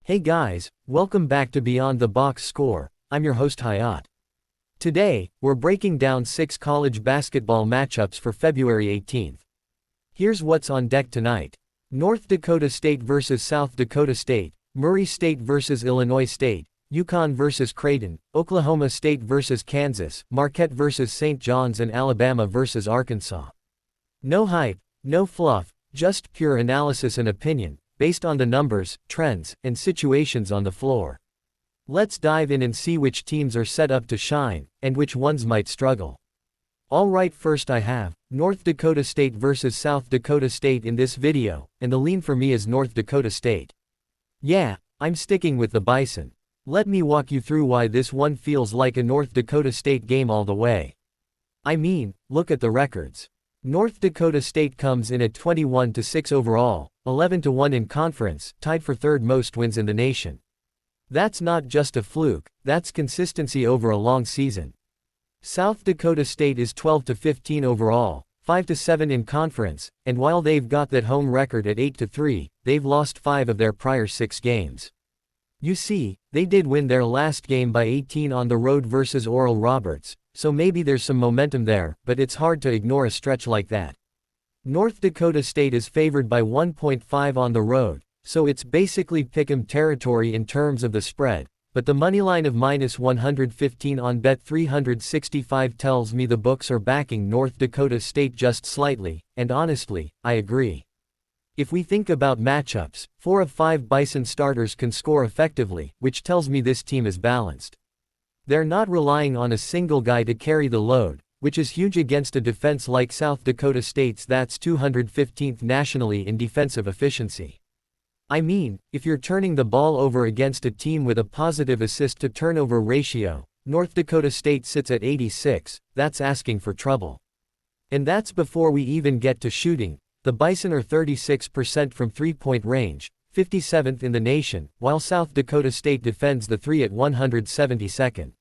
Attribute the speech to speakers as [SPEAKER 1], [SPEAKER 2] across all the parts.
[SPEAKER 1] Hey guys, welcome back to Beyond the Box Score. I'm your host Hayat. Today, we're breaking down 6 college basketball matchups for February 18th. Here's what's on deck tonight. North Dakota State vs. South Dakota State, Murray State vs. Illinois State, UConn vs. Creighton, Oklahoma State vs. Kansas, Marquette vs. St. John's, and Alabama vs. Arkansas. No hype, no fluff, just pure analysis and opinion, based on the numbers, trends, and situations on the floor. Let's dive in and see which teams are set up to shine, and which ones might struggle. Alright, first I have North Dakota State vs. South Dakota State in this video, and the lean for me is North Dakota State. Yeah, I'm sticking with the Bison. Let me walk you through why this one feels like a North Dakota State game all the way. I mean, look at the records. North Dakota State comes in at 21-6 overall, 11-1 in conference, tied for third most wins in the nation. That's not just a fluke, that's consistency over a long season. South Dakota State is 12-15 overall, 5-7 in conference, and while they've got that home record at 8-3, they've lost 5 of their prior 6 games. You see, they did win their last game by 18 on the road versus Oral Roberts, so maybe there's some momentum there, but it's hard to ignore a stretch like that. North Dakota State is favored by 1.5 on the road, so it's basically pick'em territory in terms of the spread, but the moneyline of -115 on Bet365 tells me the books are backing North Dakota State just slightly, and honestly, I agree. If we think about matchups, 4 of 5 Bison starters can score effectively, which tells me this team is balanced. They're not relying on a single guy to carry the load, which is huge against a defense like South Dakota State's that's 215th nationally in defensive efficiency. I mean, if you're turning the ball over against a team with a positive assist-to-turnover ratio, North Dakota State sits at 86, that's asking for trouble. And that's before we even get to shooting. The Bison are 36% from three-point range, 57th in the nation, while South Dakota State defends the 3 at 172nd.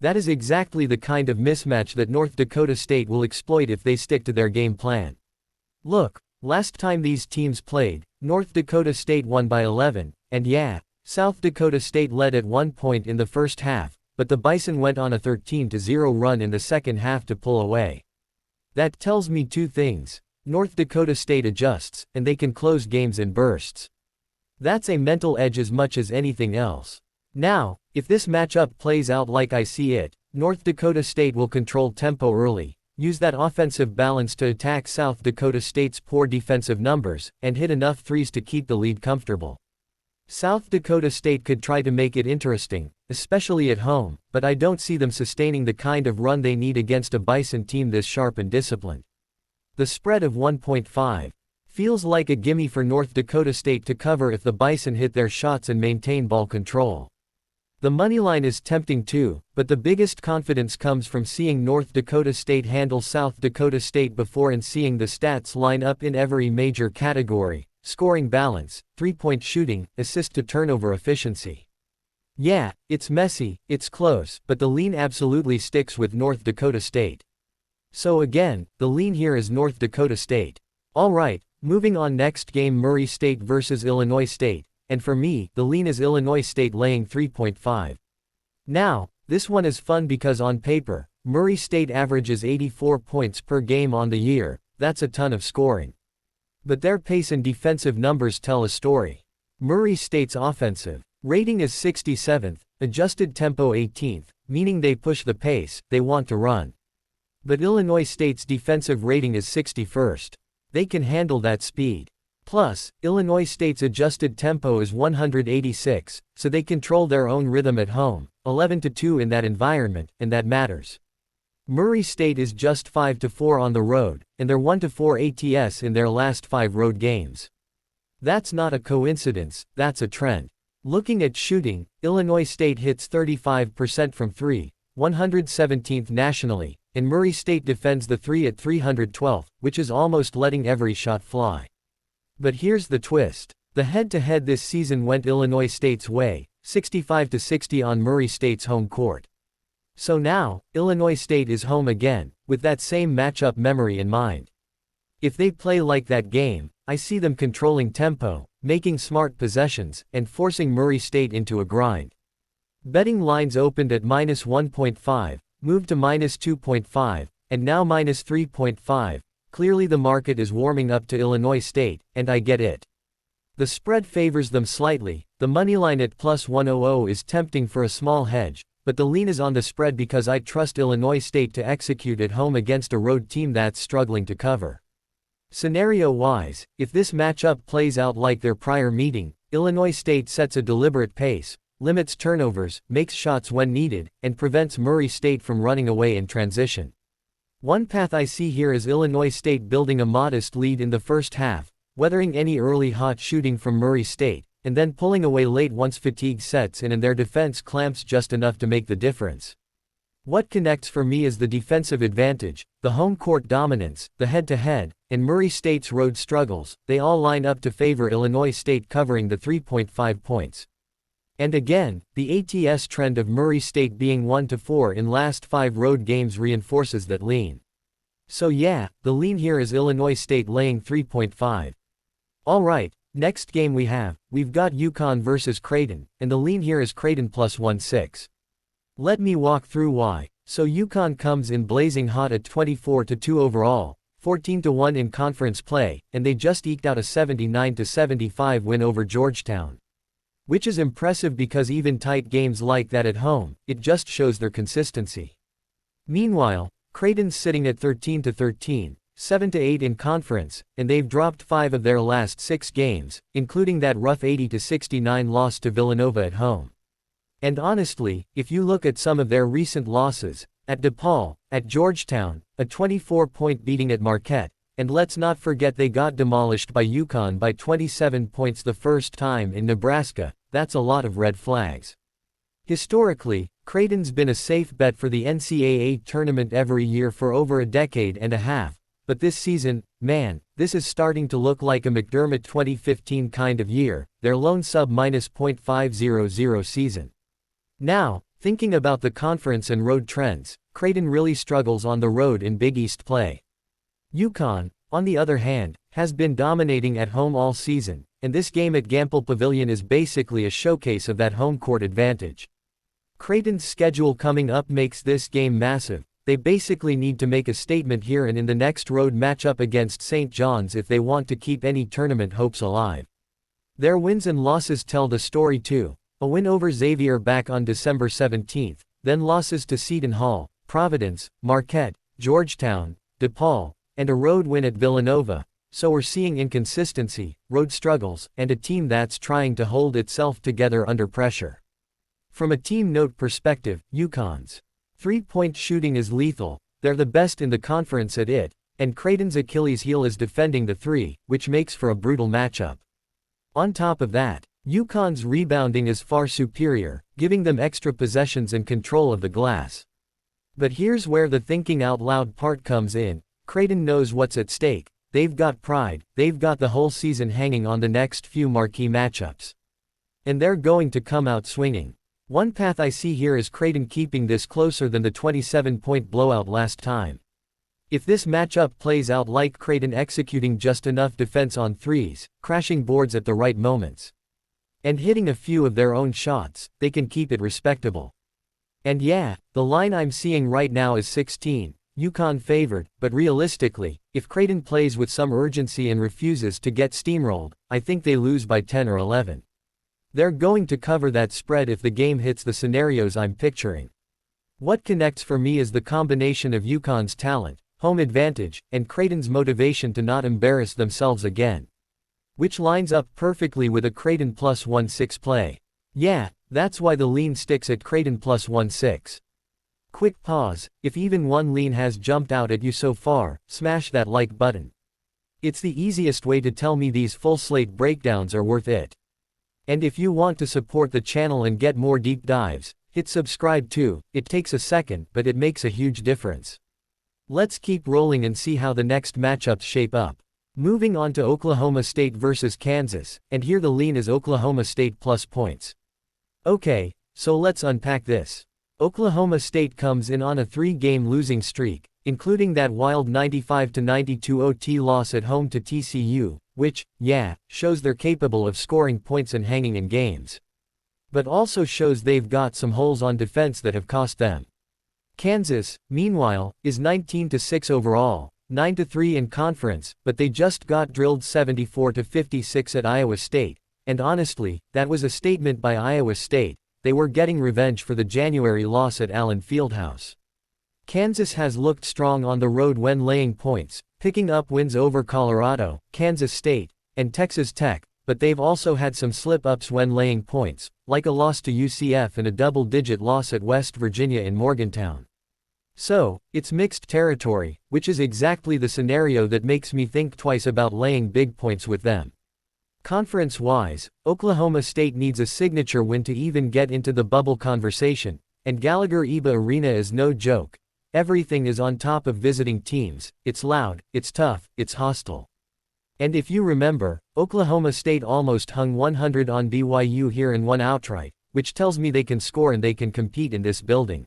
[SPEAKER 1] That is exactly the kind of mismatch that North Dakota State will exploit if they stick to their game plan. Look, last time these teams played, North Dakota State won by 11, and yeah, South Dakota State led at one point in the first half, but the Bison went on a 13-0 run in the second half to pull away. That tells me 2 things. North Dakota State adjusts, and they can close games in bursts. That's a mental edge as much as anything else. Now, if this matchup plays out like I see it, North Dakota State will control tempo early, use that offensive balance to attack South Dakota State's poor defensive numbers, and hit enough threes to keep the lead comfortable. South Dakota State could try to make it interesting, especially at home, but I don't see them sustaining the kind of run they need against a Bison team this sharp and disciplined. The spread of 1.5 feels like a gimme for North Dakota State to cover if the Bison hit their shots and maintain ball control. The moneyline is tempting too, but the biggest confidence comes from seeing North Dakota State handle South Dakota State before and seeing the stats line up in every major category: scoring balance, three-point shooting, assist-to-turnover efficiency. Yeah, it's messy, it's close, but the lean absolutely sticks with North Dakota State. So again, the lean here is North Dakota State. Alright, moving on, next game, Murray State vs. Illinois State, and for me, the lean is Illinois State laying 3.5. Now, this one is fun because on paper, Murray State averages 84 points per game on the year, that's a ton of scoring. But their pace and defensive numbers tell a story. Murray State's offensive rating is 67th, adjusted tempo 18th, meaning they push the pace, they want to run. But Illinois State's defensive rating is 61st. They can handle that speed. Plus, Illinois State's adjusted tempo is 186, so they control their own rhythm at home, 11-2 in that environment, and that matters. Murray State is just 5-4 on the road, and they're 1-4 ATS in their last 5 road games. That's not a coincidence, that's a trend. Looking at shooting, Illinois State hits 35% from 3, 117th nationally, and Murray State defends the 3 at 312, which is almost letting every shot fly. But here's the twist. The head-to-head this season went Illinois State's way, 65-60 on Murray State's home court. So now, Illinois State is home again, with that same matchup memory in mind. If they play like that game, I see them controlling tempo, making smart possessions, and forcing Murray State into a grind. Betting lines opened at -1.5, moved to -2.5, and now -3.5. Clearly the market is warming up to Illinois State, and I get it. The spread favors them slightly, the moneyline at +100 is tempting for a small hedge, but the lean is on the spread because I trust Illinois State to execute at home against a road team that's struggling to cover. Scenario-wise, if this matchup plays out like their prior meeting, Illinois State sets a deliberate pace, limits turnovers, makes shots when needed, and prevents Murray State from running away in transition. One path I see here is Illinois State building a modest lead in the first half, weathering any early hot shooting from Murray State, and then pulling away late once fatigue sets in and their defense clamps just enough to make the difference. What connects for me is the defensive advantage, the home court dominance, the head-to-head, and Murray State's road struggles. They all line up to favor Illinois State covering the 3.5 points. And again, the ATS trend of Murray State being 1-4 in last 5 road games reinforces that lean. So yeah, the lean here is Illinois State laying 3.5. Alright, next game we've got UConn versus Creighton, and the lean here is Creighton +1.6. Let me walk through why. So UConn comes in blazing hot at 24-2 overall, 14-1 in conference play, and they just eked out a 79-75 win over Georgetown. Which is impressive because even tight games like that at home, it just shows their consistency. Meanwhile, Creighton's sitting at 13-13, 7-8 in conference, and they've dropped 5 of their last 6 games, including that rough 80-69 loss to Villanova at home. And honestly, if you look at some of their recent losses, at DePaul, at Georgetown, a 24-point beating at Marquette, and let's not forget they got demolished by UConn by 27 points the first time in Nebraska, that's a lot of red flags. Historically, Creighton's been a safe bet for the NCAAB tournament every year for over a decade and a half, but this season, man, this is starting to look like a McDermott 2015 kind of year, their lone sub-.500 season. Now, thinking about the conference and road trends, Creighton really struggles on the road in Big East play. UConn, on the other hand, has been dominating at home all season, and this game at Gampel Pavilion is basically a showcase of that home court advantage. Creighton's schedule coming up makes this game massive. They basically need to make a statement here and in the next road matchup against St. John's if they want to keep any tournament hopes alive. Their wins and losses tell the story too. A win over Xavier back on December 17, then losses to Seton Hall, Providence, Marquette, Georgetown, DePaul, and a road win at Villanova. So we're seeing inconsistency, road struggles, and a team that's trying to hold itself together under pressure. From a team note perspective, UConn's three-point shooting is lethal, they're the best in the conference at it, and Creighton's Achilles heel is defending the three, which makes for a brutal matchup. On top of that, UConn's rebounding is far superior, giving them extra possessions and control of the glass. But here's where the thinking out loud part comes in. Creighton knows what's at stake. They've got pride, they've got the whole season hanging on the next few marquee matchups. And they're going to come out swinging. One path I see here is Creighton keeping this closer than the 27-point blowout last time. If this matchup plays out like Creighton executing just enough defense on threes, crashing boards at the right moments, and hitting a few of their own shots, they can keep it respectable. And yeah, the line I'm seeing right now is 16. UConn favored, but realistically, if Creighton plays with some urgency and refuses to get steamrolled, I think they lose by 10 or 11. They're going to cover that spread if the game hits the scenarios I'm picturing. What connects for me is the combination of UConn's talent, home advantage, and Creighton's motivation to not embarrass themselves again. Which lines up perfectly with a Creighton +1.6 play. Yeah, that's why the lean sticks at Creighton +1.6. Quick pause, if even one lean has jumped out at you so far, smash that like button. It's the easiest way to tell me these full slate breakdowns are worth it. And if you want to support the channel and get more deep dives, hit subscribe too. It takes a second, but it makes a huge difference. Let's keep rolling and see how the next matchups shape up. Moving on to Oklahoma State versus Kansas, and here the lean is Oklahoma State plus points. Okay, so let's unpack this. Oklahoma State comes in on a 3-game losing streak, including that wild 95-92 OT loss at home to TCU, which, yeah, shows they're capable of scoring points and hanging in games. But also shows they've got some holes on defense that have cost them. Kansas, meanwhile, is 19-6 overall, 9-3 in conference, but they just got drilled 74-56 at Iowa State, and honestly, that was a statement by Iowa State. They were getting revenge for the January loss at Allen Fieldhouse. Kansas has looked strong on the road when laying points, picking up wins over Colorado, Kansas State, and Texas Tech, but they've also had some slip-ups when laying points, like a loss to UCF and a double-digit loss at West Virginia in Morgantown. So, it's mixed territory, which is exactly the scenario that makes me think twice about laying big points with them. Conference-wise, Oklahoma State needs a signature win to even get into the bubble conversation, and Gallagher-Iba Arena is no joke. Everything is on top of visiting teams. It's loud, it's tough, it's hostile. And if you remember, Oklahoma State almost hung 100 on BYU here and won outright, which tells me they can score and they can compete in this building.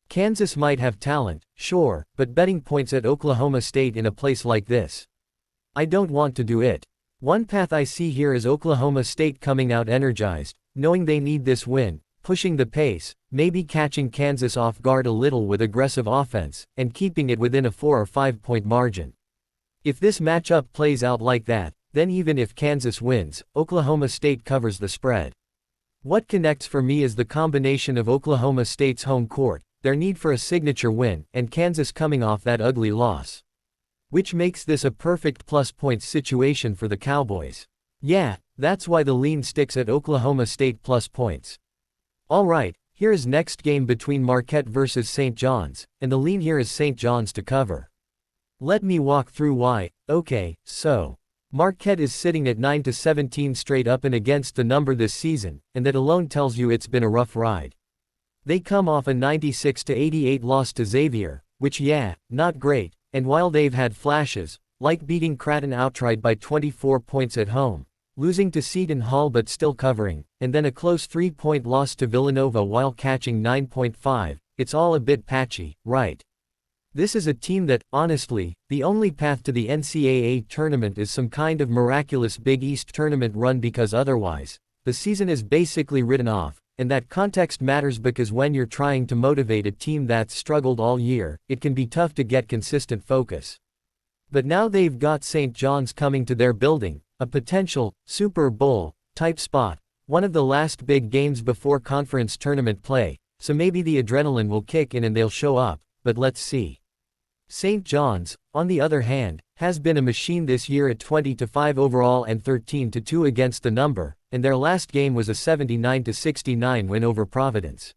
[SPEAKER 1] Kansas might have talent, sure, but betting points at Oklahoma State in a place like this, I don't want to do it. One path I see here is Oklahoma State coming out energized, knowing they need this win, pushing the pace, maybe catching Kansas off guard a little with aggressive offense, and keeping it within a 4 or 5 point margin. If this matchup plays out like that, then even if Kansas wins, Oklahoma State covers the spread. What connects for me is the combination of Oklahoma State's home court, their need for a signature win, and Kansas coming off that ugly loss, which makes this a perfect plus points situation for the Cowboys. Yeah, that's why the lean sticks at Oklahoma State plus points. Alright, here is next game between Marquette versus St. John's, and the lean here is St. John's to cover. Let me walk through why. Okay, so Marquette is sitting at 9-17 straight up and against the number this season, and that alone tells you it's been a rough ride. They come off a 96-88 loss to Xavier, which yeah, not great, and while they've had flashes, like beating Creighton outright by 24 points at home, losing to Seton Hall but still covering, and then a close 3-point loss to Villanova while catching 9.5, it's all a bit patchy, right? This is a team that, honestly, the only path to the NCAAB tournament is some kind of miraculous Big East tournament run because otherwise, the season is basically written off, and that context matters because when you're trying to motivate a team that's struggled all year, it can be tough to get consistent focus. But now they've got St. John's coming to their building, a potential Super Bowl type spot, one of the last big games before conference tournament play, so maybe the adrenaline will kick in and they'll show up, but let's see. St. John's, on the other hand, has been a machine this year at 20-5 overall and 13-2 against the number, and their last game was a 79-69 win over Providence.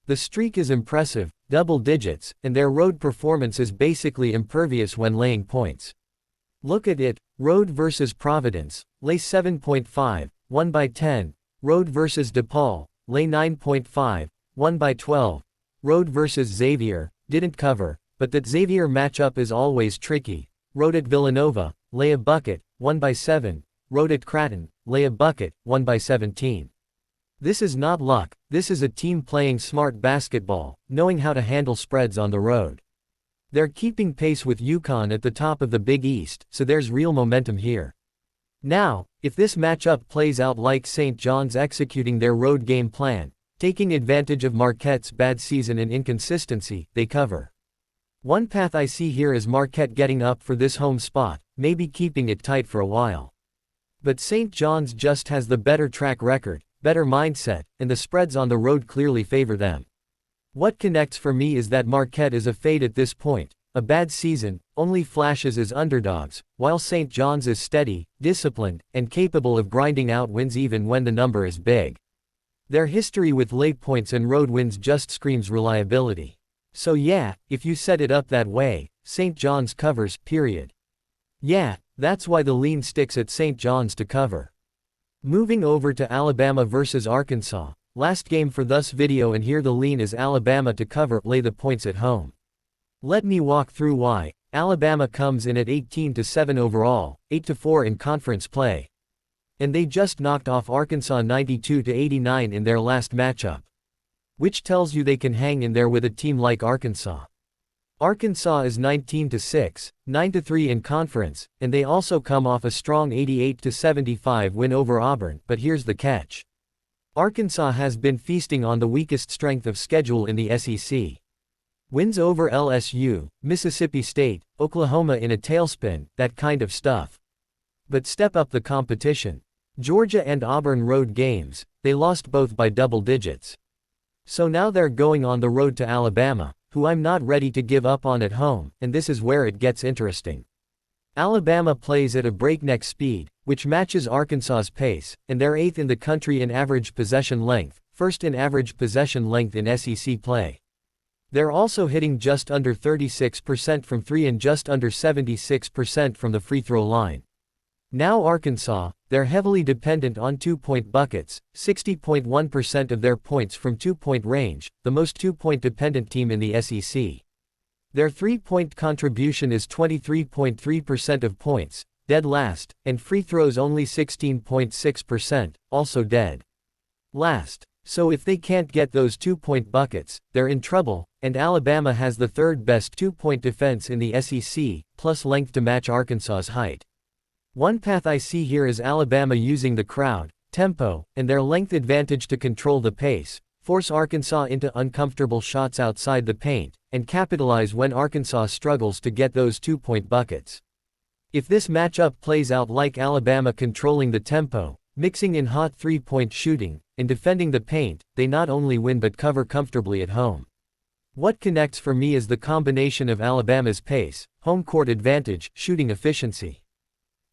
[SPEAKER 1] The streak is impressive, double digits, and their road performance is basically impervious when laying points. Look at it, road versus Providence, lay 7.5, won by 10, road versus DePaul, lay 9.5, won by 12, road versus Xavier, didn't cover, but that Xavier matchup is always tricky, road at Villanova, lay a bucket, won by 7, road at Creighton, lay a bucket, won by 17. This is not luck, this is a team playing smart basketball, knowing how to handle spreads on the road. They're keeping pace with UConn at the top of the Big East, so there's real momentum here. Now, if this matchup plays out like St. John's executing their road game plan, taking advantage of Marquette's bad season and inconsistency, they cover. One path I see here is Marquette getting up for this home spot, maybe keeping it tight for a while. But St. John's just has the better track record, better mindset, and the spreads on the road clearly favor them. What connects for me is that Marquette is a fade at this point, a bad season, only flashes as underdogs, while St. John's is steady, disciplined, and capable of grinding out wins even when the number is big. Their history with late points and road wins just screams reliability. So yeah, if you set it up that way, St. John's covers, period. Yeah, that's why the lean sticks at St. John's to cover. Moving over to Alabama versus Arkansas, last game for this video, and here the lean is Alabama to cover, lay the points at home. Let me walk through why. Alabama comes in at 18-7 overall, 8-4 in conference play. And they just knocked off Arkansas 92-89 in their last matchup. Which tells you they can hang in there with a team like Arkansas. Arkansas is 19-6, 9-3 in conference, and they also come off a strong 88-75 win over Auburn, but here's the catch. Arkansas has been feasting on the weakest strength of schedule in the SEC. Wins over LSU, Mississippi State, Oklahoma in a tailspin, that kind of stuff. But step up the competition. Georgia and Auburn road games, they lost both by double digits. So now they're going on the road to Alabama, who I'm not ready to give up on at home, and this is where it gets interesting. Alabama plays at a breakneck speed, which matches Arkansas's pace, and they're 8th in the country in average possession length, 1st in average possession length in SEC play. They're also hitting just under 36% from 3 and just under 76% from the free throw line. Now Arkansas, they're heavily dependent on 2-point buckets, 60.1% of their points from 2-point range, the most 2-point dependent team in the SEC. Their 3-point contribution is 23.3% of points, dead last, and free throws only 16.6%, also dead last. So if they can't get those 2-point buckets, they're in trouble, and Alabama has the 3rd best 2-point defense in the SEC, plus length to match Arkansas's height. One path I see here is Alabama using the crowd, tempo, and their length advantage to control the pace, force Arkansas into uncomfortable shots outside the paint, and capitalize when Arkansas struggles to get those 2-point buckets. If this matchup plays out like Alabama controlling the tempo, mixing in hot 3-point shooting, and defending the paint, they not only win but cover comfortably at home. What connects for me is the combination of Alabama's pace, home court advantage, shooting efficiency,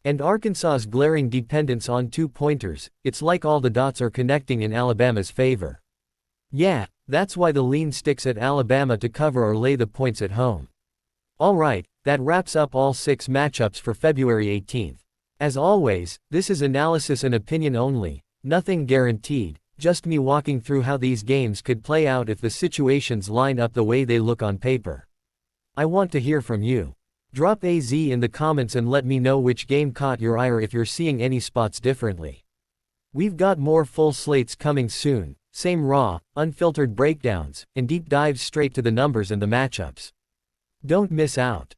[SPEAKER 1] and Arkansas's glaring dependence on 2-pointers. It's like all the dots are connecting in Alabama's favor. Yeah, that's why the lean sticks at Alabama to cover or lay the points at home. Alright, that wraps up all 6 matchups for February 18th. As always, this is analysis and opinion only, nothing guaranteed, just me walking through how these games could play out if the situations line up the way they look on paper. I want to hear from you. Drop AZ in the comments and let me know which game caught your eye or if you're seeing any spots differently. We've got more full slates coming soon, same raw, unfiltered breakdowns, and deep dives straight to the numbers and the matchups. Don't miss out.